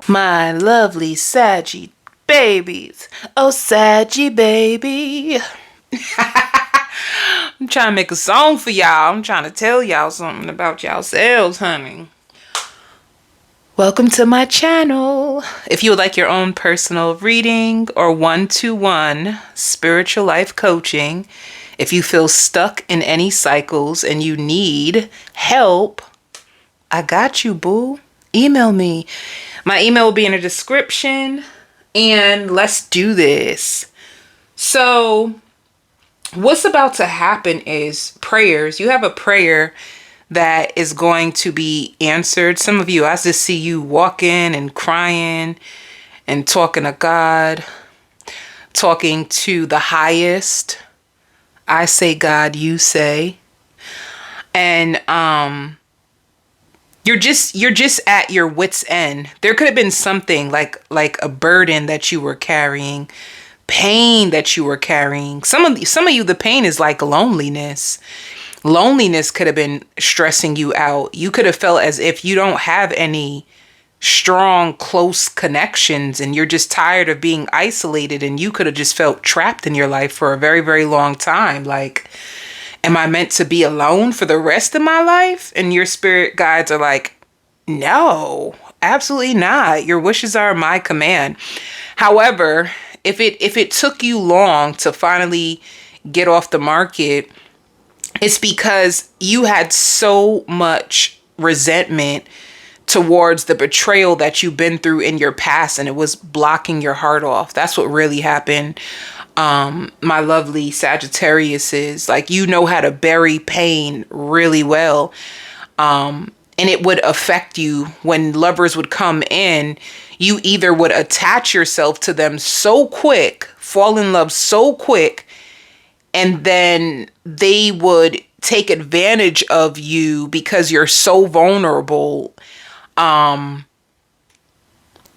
My lovely Saggy babies. Oh, Saggy baby. I'm trying to make a song for y'all. I'm trying to tell y'all something about yourselves, honey. Welcome to my channel. If you would like your own personal reading or one-to-one spiritual life coaching, if you feel stuck in any cycles and you need help, I got you, boo. Email me. My email will be in the description, and let's do this. So what's about to happen is prayers. You have a prayer that is going to be answered. Some of you, I just see you walking and crying and talking to God, talking to the highest. I say God, you say. And you're just at your wit's end. There could have been something like a burden that you were carrying, pain that you were carrying. Some of you, the pain is like loneliness. Loneliness could have been stressing you out. You could have felt as if you don't have any strong, close connections and you're just tired of being isolated, and you could have just felt trapped in your life for a very, very long time. Like, am I meant to be alone for the rest of my life? And your spirit guides are like, no, absolutely not. Your wishes are my command. However, if it took you long to finally get off the market, it's because you had so much resentment towards the betrayal that you've been through in your past, and it was blocking your heart off. That's what really happened. My lovely Sagittarius is like, you know how to bury pain really well. And it would affect you when lovers would come in. You either would attach yourself to them so quick, fall in love so quick, and then they would take advantage of you because you're so vulnerable.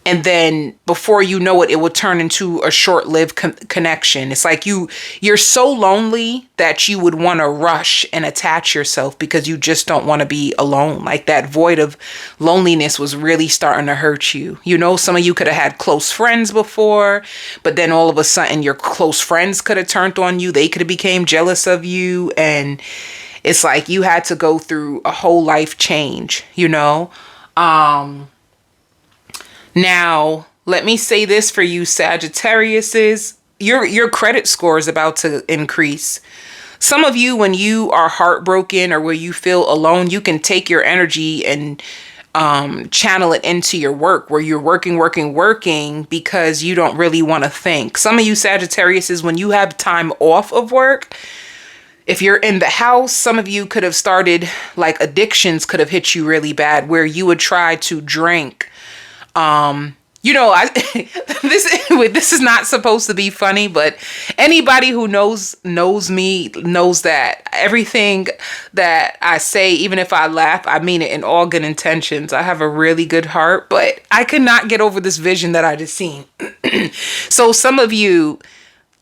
And then before you know it, it will turn into a short-lived connection. It's like you're so lonely that you would want to rush and attach yourself because you just don't want to be alone. Like, that void of loneliness was really starting to hurt you. You know, some of you could have had close friends before, but then all of a sudden your close friends could have turned on you. They could have became jealous of you. And it's like you had to go through a whole life change, you know? Now, let me say this for you Sagittariuses, your credit score is about to increase. Some of you, when you are heartbroken or where you feel alone, you can take your energy and channel it into your work, where you're working because you don't really want to think. Some of you Sagittariuses, when you have time off of work, if you're in the house, some of you could have started, like, addictions could have hit you really bad, where you would try to drink. You know, this is not supposed to be funny, but anybody who knows me knows that everything that I say, even if I laugh, I mean it in all good intentions. I have a really good heart, but I could not get over this vision that I just seen. So some of you,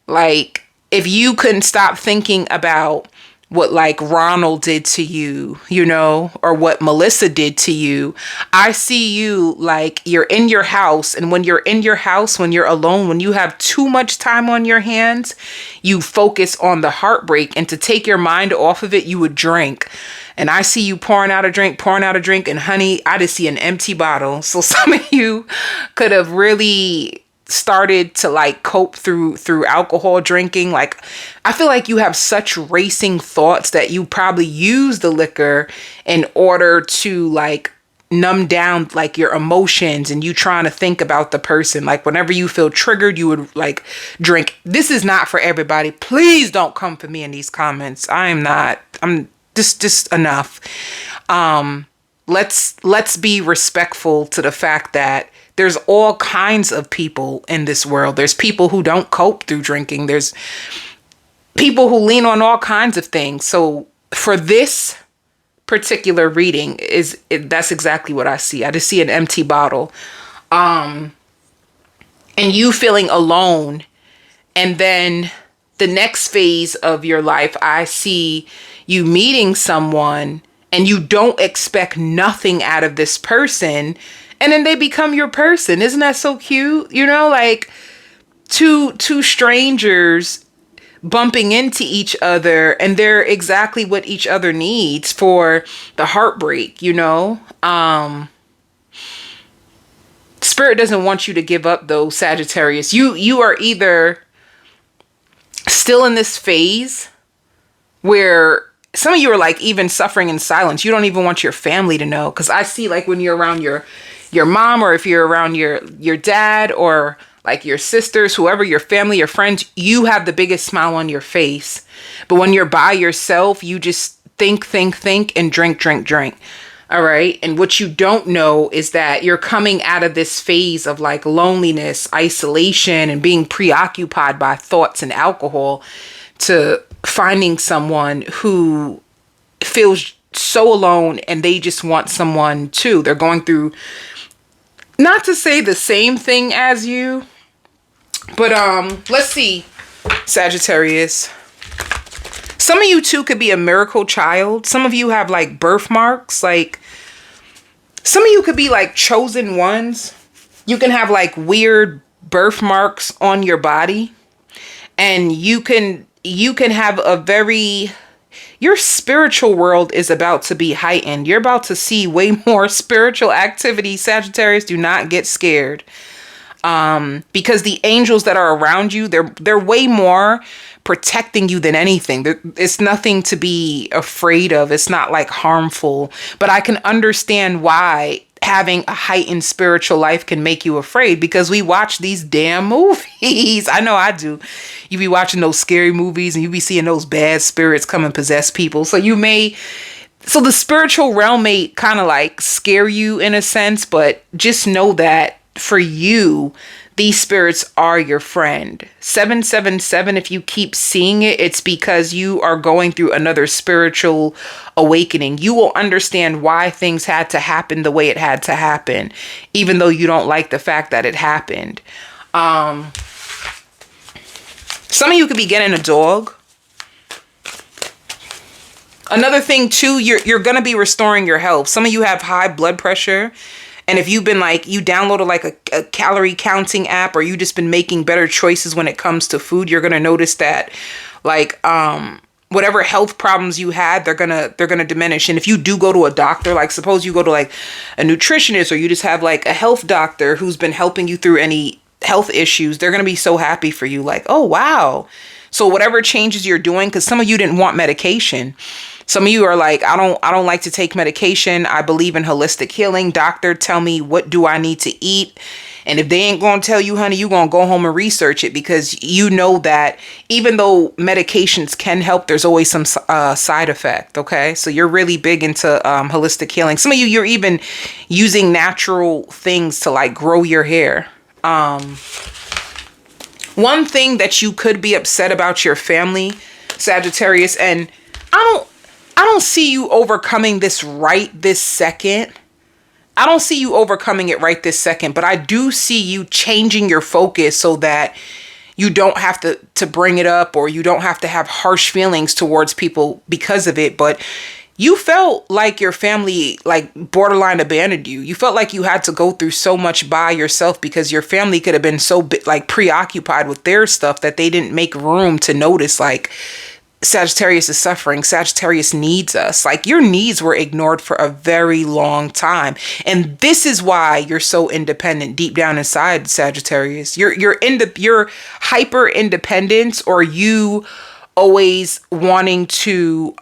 like, if you couldn't stop thinking about what, like, Ronald did to you, you know, or what Melissa did to you, I see you like you're in your house. And when you're in your house, when you're alone, when you have too much time on your hands, you focus on the heartbreak, and to take your mind off of it, you would drink. And I see you pouring out a drink. And honey, I just see an empty bottle. So some of you could have really started to, like, cope through alcohol drinking. Like, I feel like you have such racing thoughts that you probably use the liquor in order to, like, numb down, like, your emotions, and you trying to think about the person. Like, whenever you feel triggered, you would, like, drink. This is not for everybody. Please don't come for me in these comments. I'm just enough. Let's be respectful to the fact that there's all kinds of people in this world. There's people who don't cope through drinking. There's people who lean on all kinds of things. So for this particular reading, that's exactly what I see. I just see an empty bottle. And you feeling alone. And then the next phase of your life, I see you meeting someone and you don't expect nothing out of this person. and then they become your person. Isn't that so cute? You know, like two strangers bumping into each other, and they're exactly what each other needs for the heartbreak, you know? Spirit doesn't want you to give up though, Sagittarius. You are either still in this phase where some of you are like even suffering in silence. You don't even want your family to know. Because I see like when you're around your mom, or if you're around your dad, or like your sisters, whoever, your family, your friends, you have the biggest smile on your face. But when you're by yourself, you just think, and drink. All right. And what you don't know is that you're coming out of this phase of like loneliness, isolation, and being preoccupied by thoughts and alcohol, to finding someone who feels so alone and they just want someone too. They're going through, not to say the same thing as you, but let's see, Sagittarius. Some of you too could be a miracle child. Some of you have like birthmarks. Like some of you could be like chosen ones. You can have like weird birthmarks on your body, and you can have a very, your spiritual world is about to be heightened. You're about to see way more spiritual activity. Sagittarius, do not get scared. Because the angels that are around you, they're way more protecting you than anything. It's nothing to be afraid of. It's not like harmful, but I can understand why having a heightened spiritual life can make you afraid, because we watch these damn movies. I know I do. You be watching those scary movies and you be seeing those bad spirits come and possess people. So the spiritual realm may kind of like scare you in a sense, but just know that for you, these spirits are your friend. 777, if you keep seeing it, it's because you are going through another spiritual awakening. You will understand why things had to happen the way it had to happen, even though you don't like the fact that it happened. Some of you could be getting a dog. Another thing too, you're going to be restoring your health. Some of you have high blood pressure. And if you've been like, you downloaded like a calorie counting app, or you just been making better choices when it comes to food, you're going to notice that like, whatever health problems you had, they're going to diminish. And if you do go to a doctor, like suppose you go to like a nutritionist, or you just have like a health doctor who's been helping you through any health issues, they're going to be so happy for you. Like, oh, wow. So whatever changes you're doing, because some of you didn't want medication. Some of you are like, I don't like to take medication. I believe in holistic healing. Doctor, tell me, what do I need to eat? And if they ain't going to tell you, honey, you going to go home and research it, because you know that even though medications can help, there's always some side effect. Okay. So you're really big into holistic healing. Some of you, you're even using natural things to like grow your hair. One thing that you could be upset about your family, Sagittarius, and I don't see you overcoming this right this second. I don't see you overcoming it right this second, but I do see you changing your focus so that you don't have to bring it up, or you don't have to have harsh feelings towards people because of it. But you felt like your family like borderline abandoned you. You felt like you had to go through so much by yourself, because your family could have been so like preoccupied with their stuff that they didn't make room to notice like, Sagittarius is suffering. Sagittarius needs us. Like your needs were ignored for a very long time. And this is why you're so independent deep down inside, Sagittarius. You're hyper independence, or you always wanting to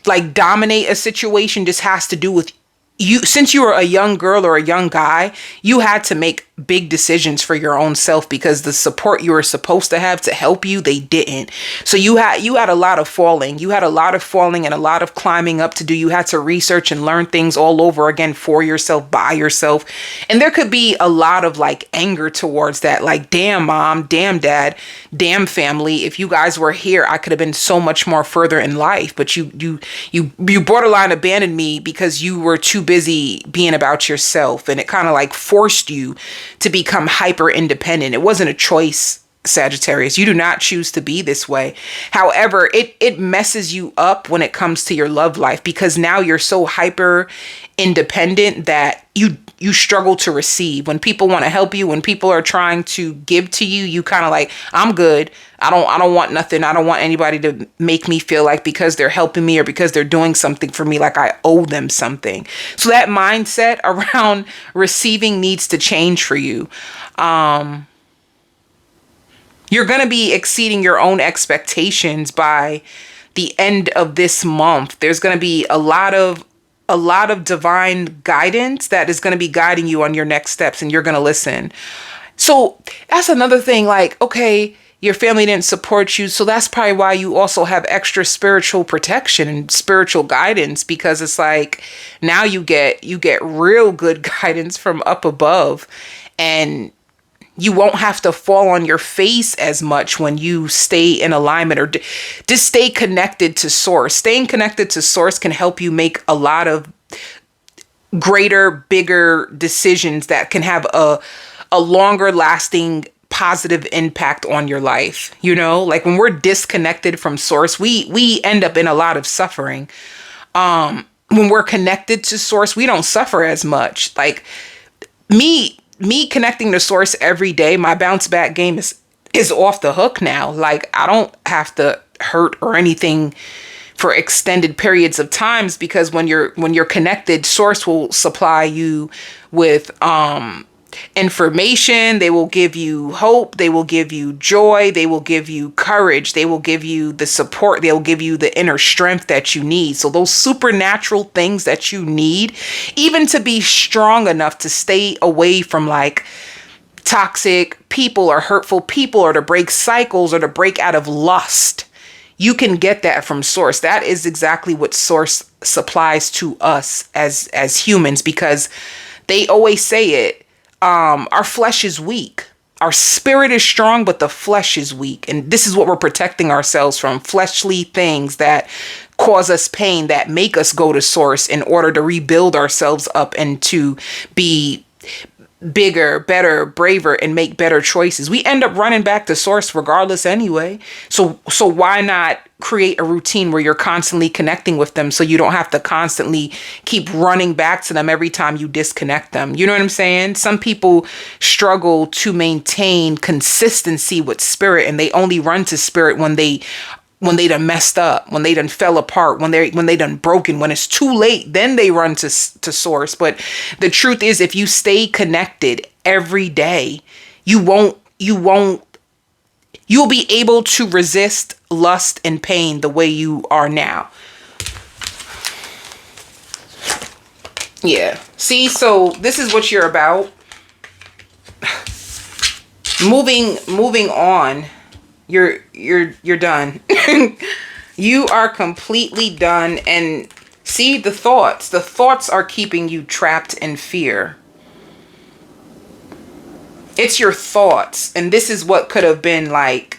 like dominate a situation, just has to do with you. Since you were a young girl or a young guy, you had to make big decisions for your own self, because the support you were supposed to have to help you, they didn't. So you had a lot of falling. You had a lot of falling and a lot of climbing up to do. You had to research and learn things all over again for yourself, by yourself. And there could be a lot of like anger towards that. Like, damn mom, damn dad, damn family. If you guys were here, I could have been so much more further in life. But you borderline abandoned me because you were too busy being about yourself. And it kind of like forced you to become hyper independent. It wasn't a choice Sagittarius. You do not choose to be this way. However, it messes you up when it comes to your love life, because now you're so hyper independent that you struggle to receive. When people want to help you, when people are trying to give to you, you kind of like, I'm good. I don't want nothing. I don't want anybody to make me feel like because they're helping me or because they're doing something for me, like I owe them something. So that mindset around receiving needs to change for you. You're going to be exceeding your own expectations by the end of this month. There's going to be a lot of divine guidance that is going to be guiding you on your next steps, and you're going to listen. So that's another thing. Like, okay, your family didn't support you, so that's probably why you also have extra spiritual protection and spiritual guidance, because it's like now you get real good guidance from up above, and you won't have to fall on your face as much when you stay in alignment or just stay connected to source. Staying connected to source can help you make a lot of greater, bigger decisions that can have a longer lasting positive impact on your life. You know, like when we're disconnected from source, we end up in a lot of suffering. When we're connected to source, we don't suffer as much. Like me connecting to source every day, my bounce back game is off the hook now. Like I don't have to hurt or anything for extended periods of times, because when you're connected, source will supply you with information. They will give you hope. They will give you joy. They will give you courage. They will give you the support. They will give you the inner strength that you need. So those supernatural things that you need, even to be strong enough to stay away from like toxic people or hurtful people, or to break cycles, or to break out of lust. You can get that from source. That is exactly what source supplies to us as humans, because they always say it. Our flesh is weak. Our spirit is strong, but the flesh is weak. And this is what we're protecting ourselves from: fleshly things that cause us pain, that make us go to source in order to rebuild ourselves up and to be bigger, better, braver, and make better choices. We end up running back to source regardless anyway. So why not create a routine where you're constantly connecting with them, so you don't have to constantly keep running back to them every time you disconnect them? You know what I'm saying? Some people struggle to maintain consistency with spirit, and they only run to spirit when they done messed up, when they done fell apart, when they done broken. When it's too late, then they run to source. But the truth is, if you stay connected every day, you'll be able to resist lust and pain the way you are now. Yeah. See, so this is what you're about. Moving on. You're done. You are completely done. And see, the thoughts are keeping you trapped in fear. It's your thoughts. And this is what could have been like,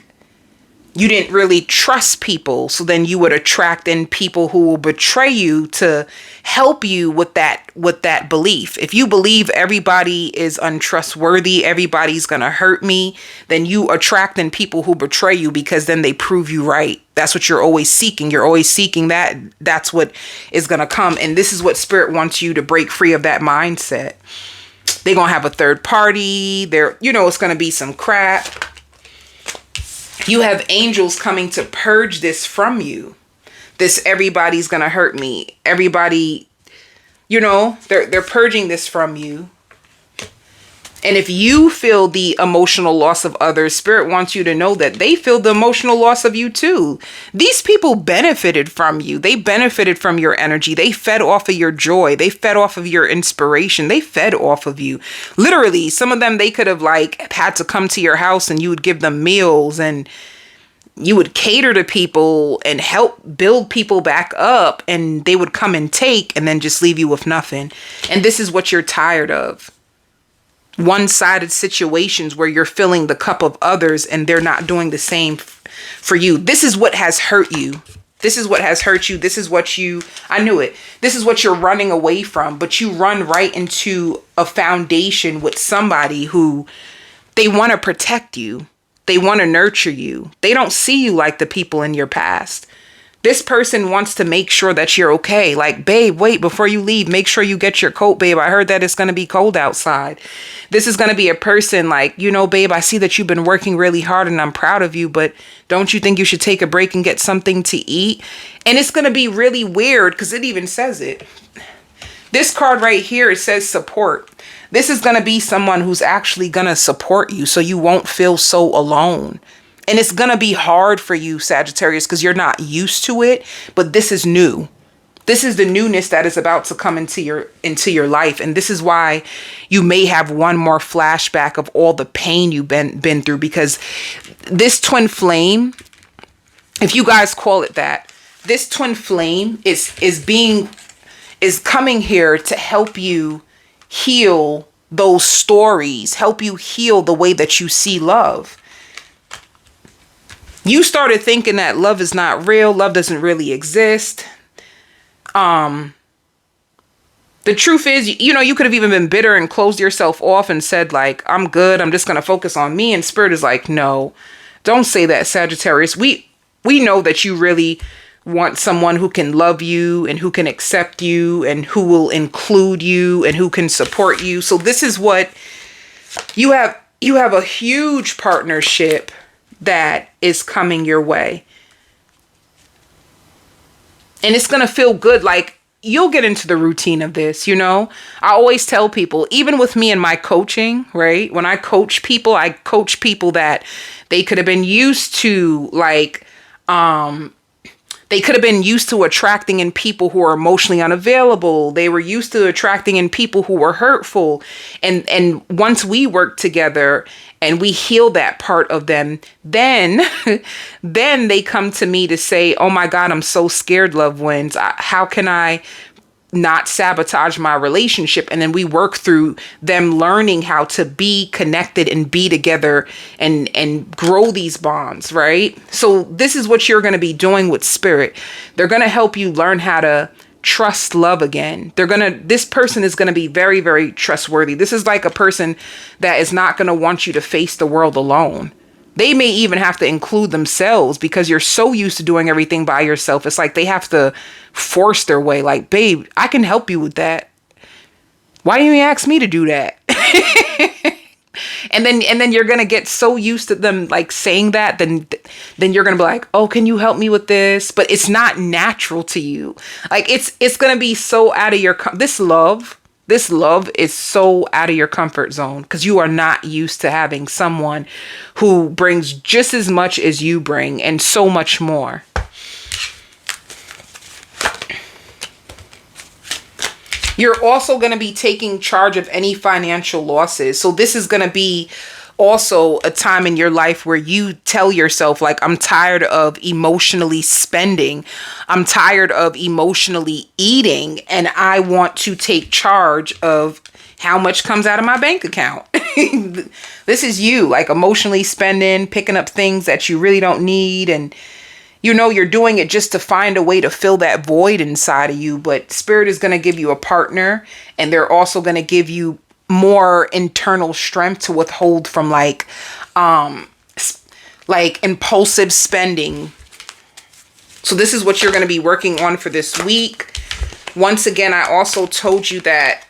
you didn't really trust people, so then you would attract in people who will betray you to help you with that belief. If you believe everybody is untrustworthy, everybody's gonna hurt me, then you attract in people who betray you, because then they prove you right. That's what you're always seeking. You're always seeking that. That's what is gonna come. And this is what spirit wants you to break free of, that mindset. They're gonna have a third party. It's gonna be some crap. You have angels coming to purge this from you. This everybody's gonna hurt me. Everybody, they're purging this from you. And if you feel the emotional loss of others, spirit wants you to know that they feel the emotional loss of you too. These people benefited from you. They benefited from your energy. They fed off of your joy. They fed off of your inspiration. They fed off of you. Literally, some of them, they could have had to come to your house, and you would give them meals, and you would cater to people and help build people back up, and they would come and take and then just leave you with nothing. And this is what you're tired of. One-sided situations where you're filling the cup of others and they're not doing the same for you. This is what has hurt you. This is what has hurt you. This is what I knew it. This is what you're running away from, but you run right into a foundation with somebody who they want to protect you. They want to nurture you. They don't see you like the people in your past. This person wants to make sure that you're okay. Like, babe, wait, before you leave, make sure you get your coat, babe. I heard that it's going to be cold outside. This is going to be a person like, you know, babe, I see that you've been working really hard and I'm proud of you, but don't you think you should take a break and get something to eat? And it's going to be really weird because it even says it. This card right here, it says support. This is going to be someone who's actually going to support you so you won't feel so alone. And it's going to be hard for you, Sagittarius, because you're not used to it. But this is new. This is the newness that is about to come into your life. And this is why you may have one more flashback of all the pain you've been through. Because this twin flame, if you guys call it that, this twin flame is coming here to help you heal those stories, help you heal the way that you see love. You started thinking that love is not real. Love doesn't really exist. The truth is, you know, you could have even been bitter and closed yourself off and said like, I'm good. I'm just going to focus on me. And Spirit is like, no, don't say that, Sagittarius. We know that you really want someone who can love you and who can accept you and who will include you and who can support you. So this is what you have. You have a huge partnership that is coming your way. And it's going to feel good. Like, you'll get into the routine of this, you know? I always tell people, even with me and my coaching, right? When I coach people that they could have been used to, like, they could have been used to attracting in people who are emotionally unavailable. They were used to attracting in people who were hurtful. And once we work together and we heal that part of them, then they come to me to say, oh my God, I'm so scared, Lovewins. How can I not sabotage my relationship? And then we work through them learning how to be connected and be together and grow these bonds, right? So this is what you're going to be doing with Spirit. They're going to help you learn how to trust love again. This person is going to be very, very trustworthy. This is like a person that is not going to want you to face the world alone. They may even have to include themselves because you're so used to doing everything by yourself. It's like they have to force their way. Like, babe, I can help you with that. Why didn't you ask me to do that? And then you're going to get so used to them like saying that, then you're going to be like, oh, can you help me with this? But it's not natural to you. Like it's going to be so out of your, this love is so out of your comfort zone because you are not used to having someone who brings just as much as you bring and so much more. You're also going to be taking charge of any financial losses. So this is going to be also a time in your life where you tell yourself, like, I'm tired of emotionally spending. I'm tired of emotionally eating. And I want to take charge of how much comes out of my bank account. This is you, like, emotionally spending, picking up things that you really don't need. And you know, you're doing it just to find a way to fill that void inside of you. But Spirit is going to give you a partner, and they're also going to give you more internal strength to withhold from like impulsive spending. So this is what you're going to be working on for this week. Once again, I also told you that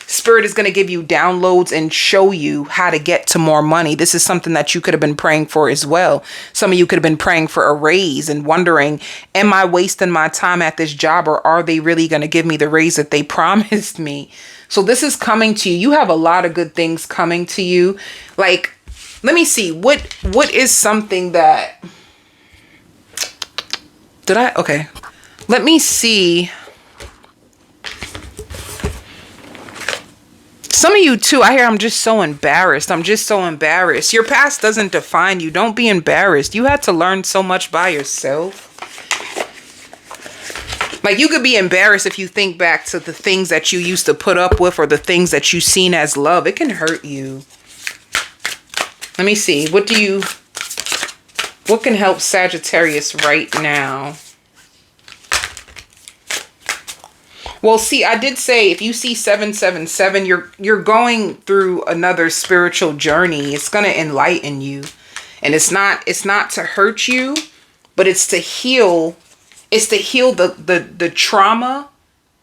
Spirit is going to give you downloads and show you how to get to more money. This is something that you could have been praying for as well. Some of you could have been praying for a raise and wondering, am I wasting my time at this job, or are they really going to give me the raise that they promised me? So this is coming to you. You have a lot of good things coming to you. Like, let me see. What is something that... Okay. Let me see. Some of you too, I hear I'm just so embarrassed. Your past doesn't define you. Don't be embarrassed. You had to learn so much by yourself. Like, you could be embarrassed if you think back to the things that you used to put up with or the things that you seen as love. It can hurt you. Let me see. What can help Sagittarius right now? Well, see, I did say if you see 777, you're going through another spiritual journey. It's going to enlighten you. And it's not to hurt you, but it's to heal. It's to heal the trauma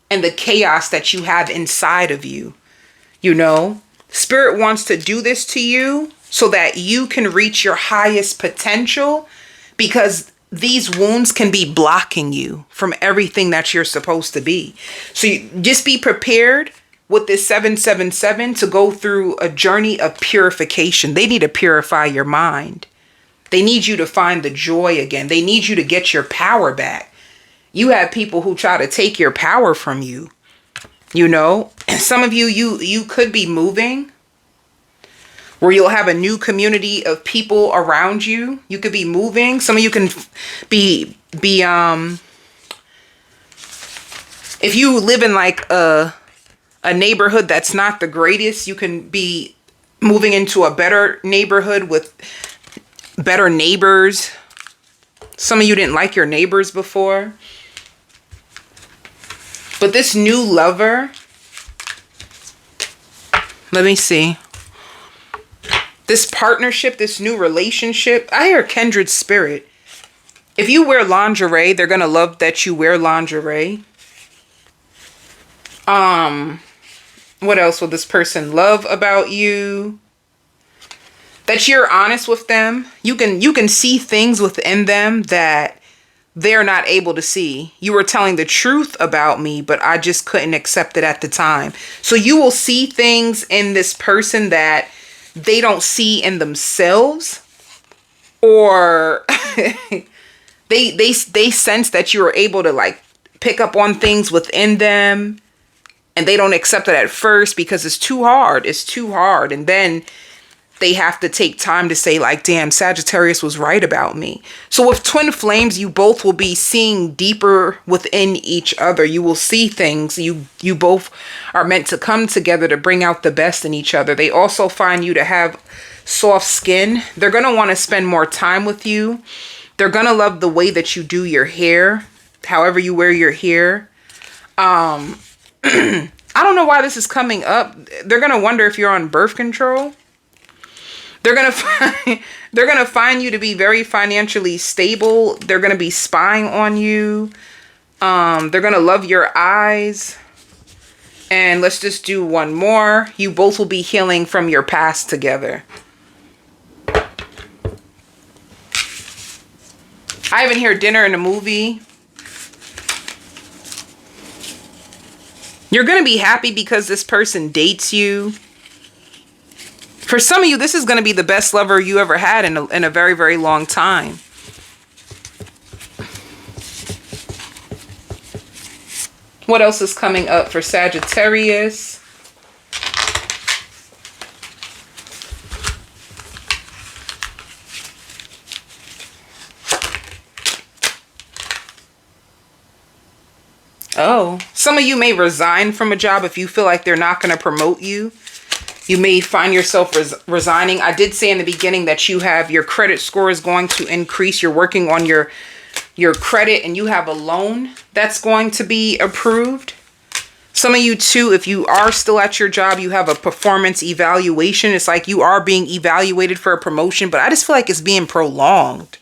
and the chaos that you have inside of you. You know, Spirit wants to do this to you so that you can reach your highest potential, because these wounds can be blocking you from everything that you're supposed to be. So you just be prepared with this 777 to go through a journey of purification. They need to purify your mind. They need you to find the joy again. They need you to get your power back. You have people who try to take your power from you. You know, and some of you could be moving where you'll have a new community of people around you. You could be moving. Some of you can be if you live in like a neighborhood that's not the greatest, you can be moving into a better neighborhood with better neighbors. Some of you didn't like your neighbors before. But this new lover, let me see. This partnership, this new relationship, I hear kindred spirit. If you wear lingerie, they're going to love that you wear lingerie. What else will this person love about you? That you're honest with them. You can see things within them that they're not able to see. You were telling the truth about me, but I just couldn't accept it at the time. So you will see things in this person that they don't see in themselves, or they sense that you are able to like pick up on things within them, and they don't accept it at first because it's too hard. It's too hard. And then they have to take time to say like, damn, Sagittarius was right about me. So with twin flames, you both will be seeing deeper within each other. You will see things. You both are meant to come together to bring out the best in each other. They also find you to have soft skin. They're going to want to spend more time with you. They're going to love the way that you do your hair, however you wear your hair. I don't know why this is coming up. They're going to wonder if you're on birth control. They're going to find you to be very financially stable. They're going to be spying on you. They're going to love your eyes. And let's just do one more. You both will be healing from your past together. I even hear dinner in a movie. You're going to be happy because this person dates you. For some of you, this is going to be the best lover you ever had in a very, very long time. What else is coming up for Sagittarius? Oh, some of you may resign from a job if you feel like they're not going to promote you. You may find yourself resigning. I did say in the beginning that you have your credit score is going to increase. You're working on your credit, and you have a loan that's going to be approved. Some of you too, if you are still at your job, you have a performance evaluation. It's like you are being evaluated for a promotion, but I just feel like it's being prolonged.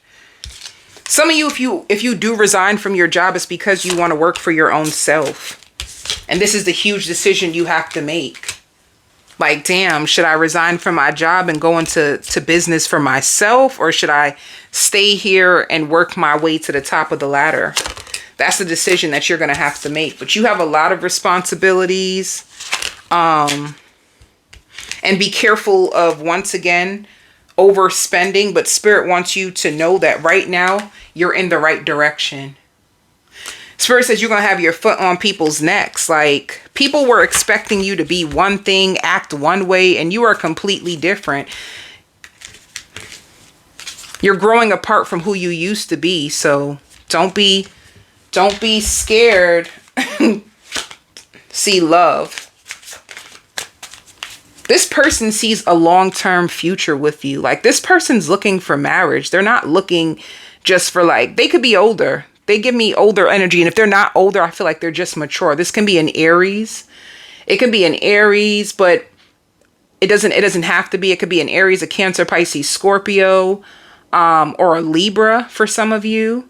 Some of you, if you do resign from your job, it's because you want to work for your own self. And this is the huge decision you have to make. Like, damn, should I resign from my job and go into business for myself? Or should I stay here and work my way to the top of the ladder? That's the decision that you're going to have to make. But you have a lot of responsibilities. And be careful of, once again, overspending. But Spirit wants you to know that right now, you're in the right direction. Spirit says you're going to have your foot on people's necks. Like, people were expecting you to be one thing, act one way, and you are completely different. You're growing apart from who you used to be. So don't be scared. See love. This person sees a long-term future with you. Like, this person's looking for marriage. They're not looking just for, like, they could be older. They give me older energy. And if they're not older, I feel like they're just mature. This can be an Aries. It can be an Aries, but it doesn't have to be. It could be an Aries, a Cancer, Pisces, Scorpio. or a Libra for some of you.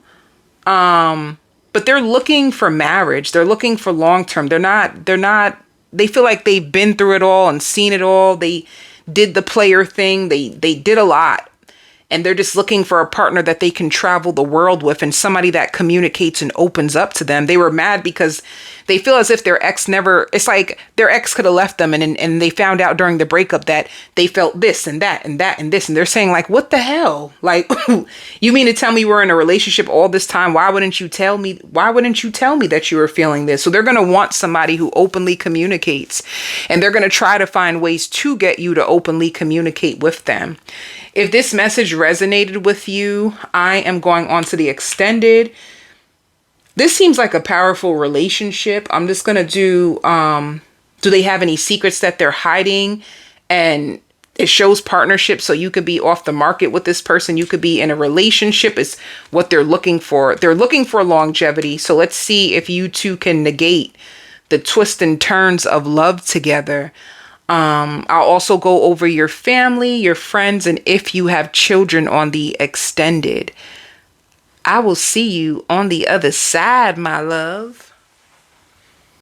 But they're looking for marriage. They're looking for long term. They feel like they've been through it all and seen it all. They did the player thing. They did a lot. And they're just looking for a partner that they can travel the world with, and somebody that communicates and opens up to them. They were mad because they feel as if their ex it's like their ex could have left them, and they found out during the breakup that they felt this and that and that and this. And they're saying like, what the hell? Like, you mean to tell me we're in a relationship all this time? Why wouldn't you tell me? Why wouldn't you tell me that you were feeling this? So they're going to want somebody who openly communicates, and they're going to try to find ways to get you to openly communicate with them. If this message resonated with you, I am going on to the extended. This seems like a powerful relationship. I'm just going to do they have any secrets that they're hiding? And it shows partnership. So you could be off the market with this person. You could be in a relationship is what they're looking for. They're looking for longevity. So let's see if you two can negate the twists and turns of love together. I'll also go over your family, your friends, and if you have children on the extended. I will see you on the other side, my love.